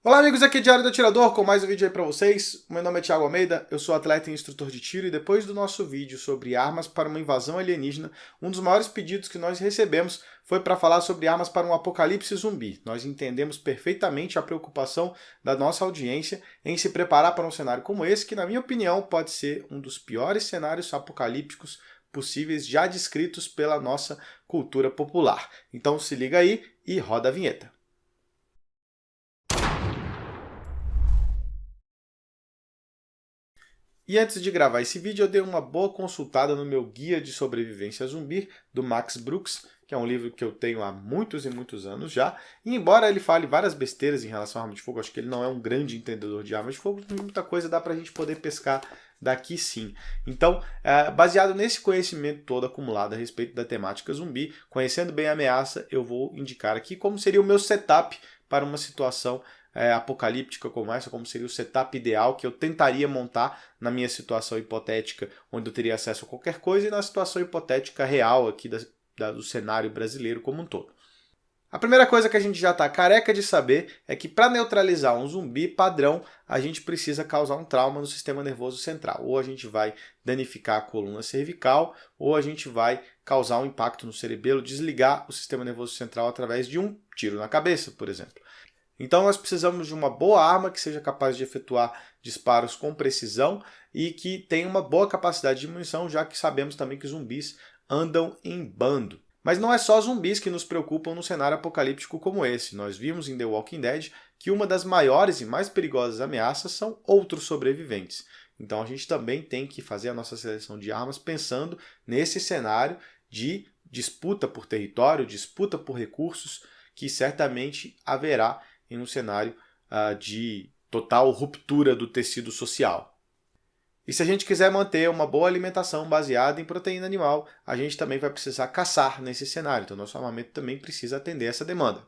Olá amigos, aqui é Diário do Atirador com mais um vídeo aí pra vocês. Meu nome é Thiago Almeida, eu sou atleta e instrutor de tiro e depois do nosso vídeo sobre armas para uma invasão alienígena, um dos maiores pedidos que nós recebemos foi para falar sobre armas para um apocalipse zumbi. Nós entendemos perfeitamente a preocupação da nossa audiência em se preparar para um cenário como esse, que na minha opinião pode ser um dos piores cenários apocalípticos possíveis já descritos pela nossa cultura popular. Então se liga aí e roda a vinheta. E antes de gravar esse vídeo, eu dei uma boa consultada no meu Guia de Sobrevivência Zumbi, do Max Brooks, que é um livro que eu tenho há muitos e muitos anos já. E embora ele fale várias besteiras em relação à arma de fogo, acho que ele não é um grande entendedor de armas de fogo, muita coisa dá pra gente poder pescar daqui sim. Então, baseado nesse conhecimento todo acumulado a respeito da temática zumbi, conhecendo bem a ameaça, eu vou indicar aqui como seria o meu setup para uma situação apocalíptica como essa, como seria o setup ideal que eu tentaria montar na minha situação hipotética, onde eu teria acesso a qualquer coisa, e na situação hipotética real aqui do cenário brasileiro como um todo. A primeira coisa que a gente já está careca de saber é que para neutralizar um zumbi padrão, a gente precisa causar um trauma no sistema nervoso central. Ou a gente vai danificar a coluna cervical, ou a gente vai causar um impacto no cerebelo, desligar o sistema nervoso central através de um tiro na cabeça, por exemplo. Então nós precisamos de uma boa arma que seja capaz de efetuar disparos com precisão e que tenha uma boa capacidade de munição, já que sabemos também que zumbis andam em bando. Mas não é só zumbis que nos preocupam num cenário apocalíptico como esse. Nós vimos em The Walking Dead que uma das maiores e mais perigosas ameaças são outros sobreviventes. Então a gente também tem que fazer a nossa seleção de armas pensando nesse cenário de disputa por território, disputa por recursos, que certamente haverá em um cenário de total ruptura do tecido social. E se a gente quiser manter uma boa alimentação baseada em proteína animal, a gente também vai precisar caçar nesse cenário. Então, nosso armamento também precisa atender essa demanda.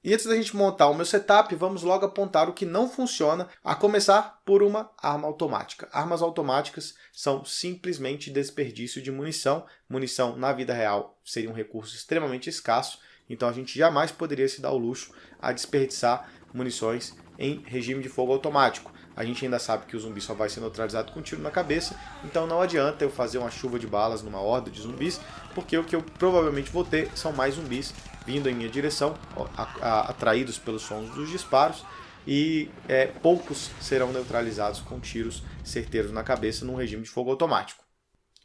E antes da gente montar o meu setup, vamos logo apontar o que não funciona, a começar por uma arma automática. Armas automáticas são simplesmente desperdício de munição. Munição, na vida real, seria um recurso extremamente escasso. Então a gente jamais poderia se dar o luxo a desperdiçar munições em regime de fogo automático. A gente ainda sabe que o zumbi só vai ser neutralizado com um tiro na cabeça, então não adianta eu fazer uma chuva de balas numa horda de zumbis, porque o que eu provavelmente vou ter são mais zumbis vindo em minha direção, atraídos pelos sons dos disparos, e poucos serão neutralizados com tiros certeiros na cabeça num regime de fogo automático.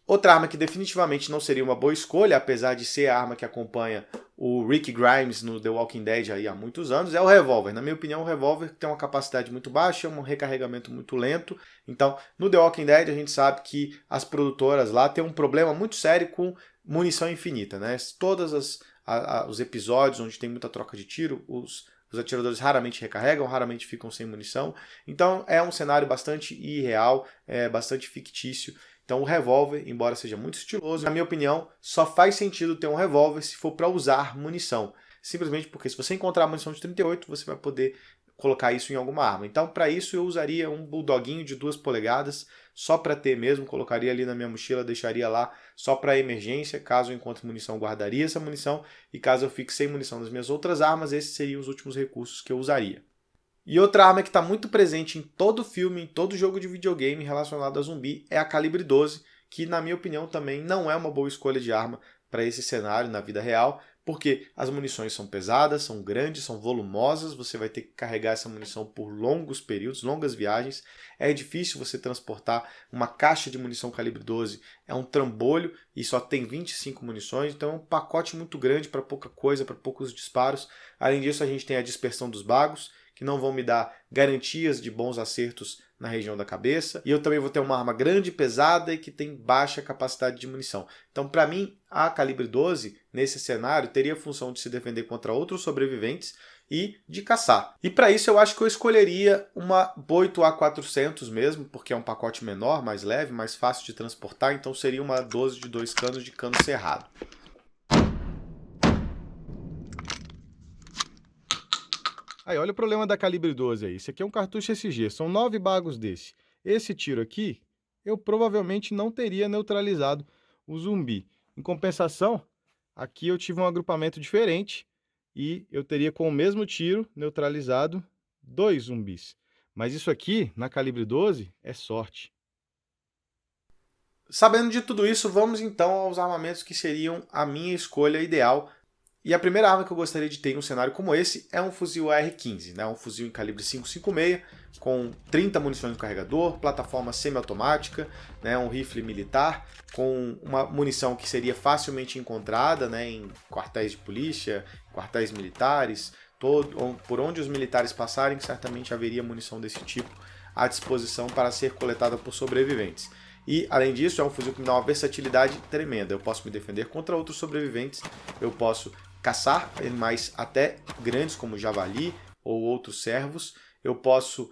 Outra arma que definitivamente não seria uma boa escolha, apesar de ser a arma que acompanha o Rick Grimes no The Walking Dead aí há muitos anos, é o revólver. Na minha opinião, o revólver tem uma capacidade muito baixa, um recarregamento muito lento. Então, no The Walking Dead, a gente sabe que as produtoras lá têm um problema muito sério com munição infinita, né? Todos os episódios onde tem muita troca de tiro, os atiradores raramente recarregam, raramente ficam sem munição. Então, é um cenário bastante irreal, bastante fictício. Então o revólver, embora seja muito estiloso, na minha opinião, só faz sentido ter um revólver se for para usar munição. Simplesmente porque se você encontrar munição de 38, você vai poder colocar isso em alguma arma. Então para isso eu usaria um bulldoguinho de 2 polegadas, só para ter mesmo, colocaria ali na minha mochila, deixaria lá só para emergência, caso eu encontre munição, guardaria essa munição, e caso eu fique sem munição das minhas outras armas, esses seriam os últimos recursos que eu usaria. E outra arma que está muito presente em todo filme, em todo jogo de videogame relacionado a zumbi é a calibre 12, que na minha opinião também não é uma boa escolha de arma para esse cenário na vida real, porque as munições são pesadas, são grandes, são volumosas, você vai ter que carregar essa munição por longos períodos, longas viagens. É difícil você transportar uma caixa de munição calibre 12, é um trambolho e só tem 25 munições, então é um pacote muito grande para pouca coisa, para poucos disparos. Além disso, a gente tem a dispersão dos bagos, que não vão me dar garantias de bons acertos na região da cabeça. E eu também vou ter uma arma grande, pesada e que tem baixa capacidade de munição. Então, para mim, a calibre 12, nesse cenário, teria a função de se defender contra outros sobreviventes e de caçar. E para isso eu acho que eu escolheria uma Boito A400 mesmo, porque é um pacote menor, mais leve, mais fácil de transportar, então seria uma 12 de 2 canos de cano cerrado. Aí, olha o problema da calibre 12 aí. Esse aqui é um cartucho SG, são 9 bagos desse. Esse tiro aqui, eu provavelmente não teria neutralizado o zumbi. Em compensação, aqui eu tive um agrupamento diferente e eu teria com o mesmo tiro neutralizado 2 zumbis. Mas isso aqui, na calibre 12, é sorte. Sabendo de tudo isso, vamos então aos armamentos que seriam a minha escolha ideal. E a primeira arma que eu gostaria de ter em um cenário como esse é um fuzil AR-15, né? Um fuzil em calibre 5,56, com 30 munições no carregador, plataforma semiautomática, né? Um rifle militar, com uma munição que seria facilmente encontrada, né? Em quartéis de polícia, quartéis militares, por onde os militares passarem, certamente haveria munição desse tipo à disposição para ser coletada por sobreviventes. E, além disso, é um fuzil que me dá uma versatilidade tremenda. Eu posso me defender contra outros sobreviventes, eu posso caçar animais até grandes como javali ou outros cervos, eu posso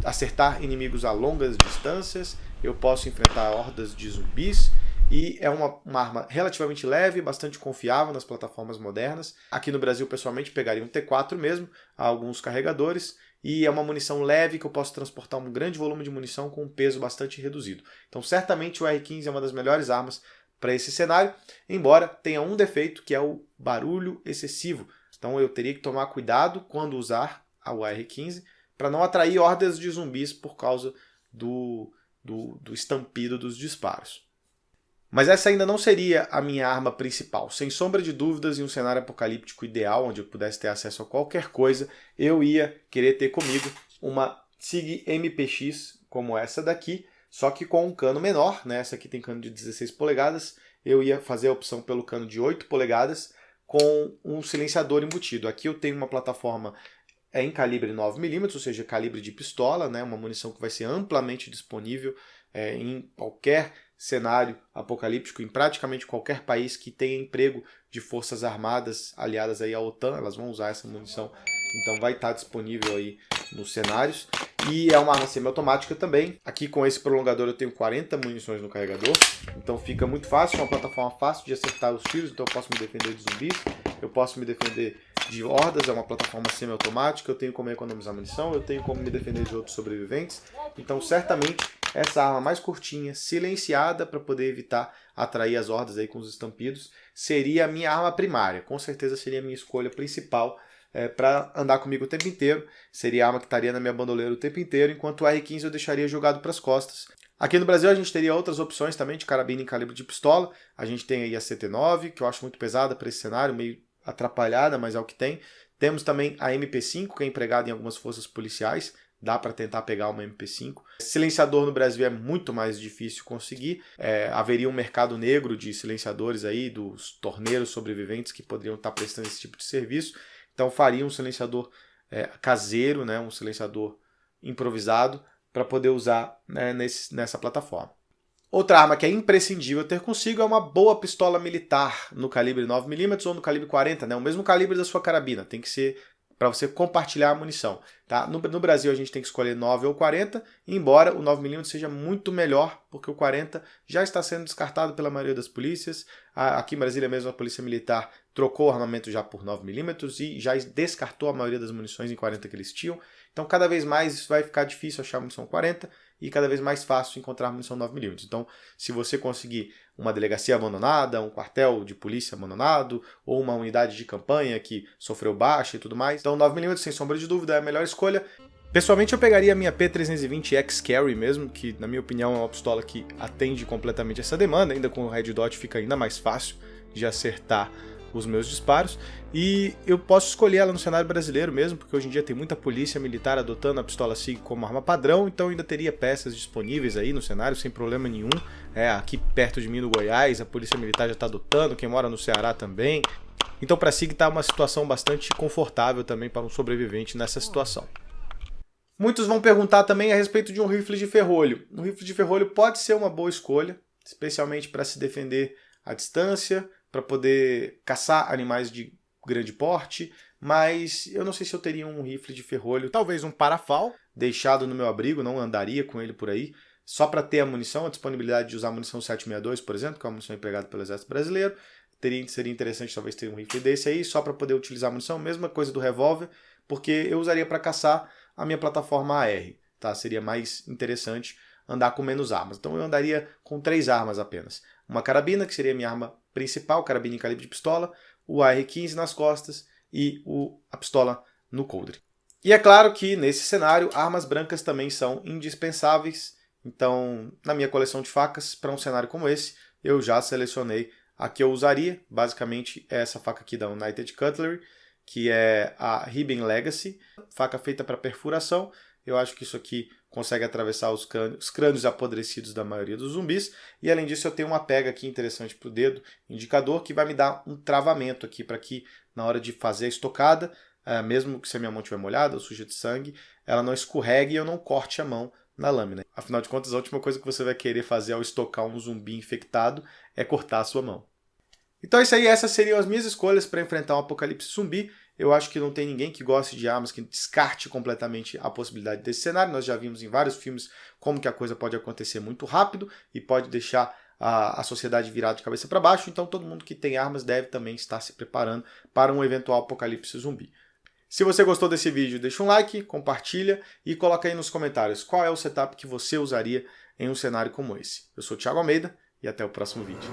acertar inimigos a longas distâncias, eu posso enfrentar hordas de zumbis, e é uma arma relativamente leve, bastante confiável nas plataformas modernas. Aqui no Brasil, pessoalmente, pegaria um T4 mesmo, há alguns carregadores, e é uma munição leve que eu posso transportar um grande volume de munição com um peso bastante reduzido. Então, certamente o R15 é uma das melhores armas para esse cenário, embora tenha um defeito, que é o barulho excessivo. Então eu teria que tomar cuidado quando usar o AR-15 para não atrair hordas de zumbis por causa do estampido dos disparos. Mas essa ainda não seria a minha arma principal. Sem sombra de dúvidas, em um cenário apocalíptico ideal, onde eu pudesse ter acesso a qualquer coisa, eu ia querer ter comigo uma SIG MPX como essa daqui, só que com um cano menor, né? Essa aqui tem cano de 16 polegadas, eu ia fazer a opção pelo cano de 8 polegadas com um silenciador embutido. Aqui eu tenho uma plataforma em calibre 9mm, ou seja, calibre de pistola, né? Uma munição que vai ser amplamente disponível em qualquer cenário apocalíptico, em praticamente qualquer país que tenha emprego de forças armadas aliadas aí à OTAN, elas vão usar essa munição, então vai estar disponível aí nos cenários. E é uma arma semiautomática também. Aqui com esse prolongador eu tenho 40 munições no carregador, então fica muito fácil, é uma plataforma fácil de acertar os tiros, então eu posso me defender de zumbis, eu posso me defender de hordas, é uma plataforma semiautomática, eu tenho como economizar munição, eu tenho como me defender de outros sobreviventes, então certamente essa arma mais curtinha, silenciada para poder evitar atrair as hordas aí com os estampidos, seria a minha arma primária, com certeza seria a minha escolha principal para andar comigo o tempo inteiro, seria a arma que estaria na minha bandoleira o tempo inteiro, enquanto o R15 eu deixaria jogado para as costas. Aqui no Brasil a gente teria outras opções também de carabina em calibre de pistola, a gente tem aí a CT9, que eu acho muito pesada para esse cenário, meio atrapalhada, mas é o que tem. Temos também a MP5, que é empregada em algumas forças policiais, dá para tentar pegar uma MP5. Silenciador no Brasil é muito mais difícil conseguir. Haveria um mercado negro de silenciadores aí, dos torneiros sobreviventes que poderiam estar prestando esse tipo de serviço. Então faria um silenciador caseiro, né, um silenciador improvisado, para poder usar, né, nessa plataforma. Outra arma que é imprescindível ter consigo é uma boa pistola militar no calibre 9mm ou no calibre 40, né? O mesmo calibre da sua carabina, tem que ser para você compartilhar a munição. Tá? No Brasil a gente tem que escolher 9 ou 40, embora o 9mm seja muito melhor, porque o 40 já está sendo descartado pela maioria das polícias. Aqui em Brasília mesmo a polícia militar trocou o armamento já por 9mm e já descartou a maioria das munições em 40 que eles tinham. Então cada vez mais isso vai ficar difícil achar munição 40 e cada vez mais fácil encontrar munição 9mm. Então, se você conseguir uma delegacia abandonada, um quartel de polícia abandonado, ou uma unidade de campanha que sofreu baixa e tudo mais, então 9mm, sem sombra de dúvida, é a melhor escolha. Pessoalmente, eu pegaria a minha P320 X-Carry mesmo, que na minha opinião é uma pistola que atende completamente essa demanda, ainda com o Red Dot fica ainda mais fácil de acertar os meus disparos, e eu posso escolher ela no cenário brasileiro mesmo, porque hoje em dia tem muita polícia militar adotando a pistola SIG como arma padrão, então ainda teria peças disponíveis aí no cenário sem problema nenhum. Aqui perto de mim no Goiás, a polícia militar já está adotando, quem mora no Ceará também. Então para a SIG está uma situação bastante confortável também para um sobrevivente nessa situação. Muitos vão perguntar também a respeito de um rifle de ferrolho. Um rifle de ferrolho pode ser uma boa escolha, especialmente para se defender à distância, para poder caçar animais de grande porte, mas eu não sei se eu teria um rifle de ferrolho, talvez um parafal, deixado no meu abrigo, não andaria com ele por aí, só para ter a munição, a disponibilidade de usar a munição 762, por exemplo, que é uma munição empregada pelo Exército Brasileiro. Seria interessante talvez ter um rifle desse aí, só para poder utilizar a munição, mesma coisa do revólver, porque eu usaria para caçar a minha plataforma AR, tá? Seria mais interessante andar com menos armas. Então eu andaria com 3 armas apenas. Uma carabina, que seria a minha arma principal, carabina em calibre de pistola, o AR-15 nas costas e a pistola no coldre. E é claro que nesse cenário, armas brancas também são indispensáveis. Então, na minha coleção de facas, para um cenário como esse, eu já selecionei a que eu usaria. Basicamente, é essa faca aqui da United Cutlery, que é a Ribbon Legacy, faca feita para perfuração. Eu acho que isso aqui consegue atravessar os crânios apodrecidos da maioria dos zumbis. E além disso, eu tenho uma pega aqui interessante para o dedo, indicador, que vai me dar um travamento aqui para que na hora de fazer a estocada, mesmo que se a minha mão estiver molhada ou suja de sangue, ela não escorregue e eu não corte a mão na lâmina. Afinal de contas, a última coisa que você vai querer fazer ao estocar um zumbi infectado é cortar a sua mão. Então é isso aí, essas seriam as minhas escolhas para enfrentar um apocalipse zumbi. Eu acho que não tem ninguém que goste de armas que descarte completamente a possibilidade desse cenário. Nós já vimos em vários filmes como que a coisa pode acontecer muito rápido e pode deixar a sociedade virada de cabeça para baixo. Então todo mundo que tem armas deve também estar se preparando para um eventual apocalipse zumbi. Se você gostou desse vídeo, deixa um like, compartilha e coloca aí nos comentários qual é o setup que você usaria em um cenário como esse. Eu sou o Thiago Almeida e até o próximo vídeo.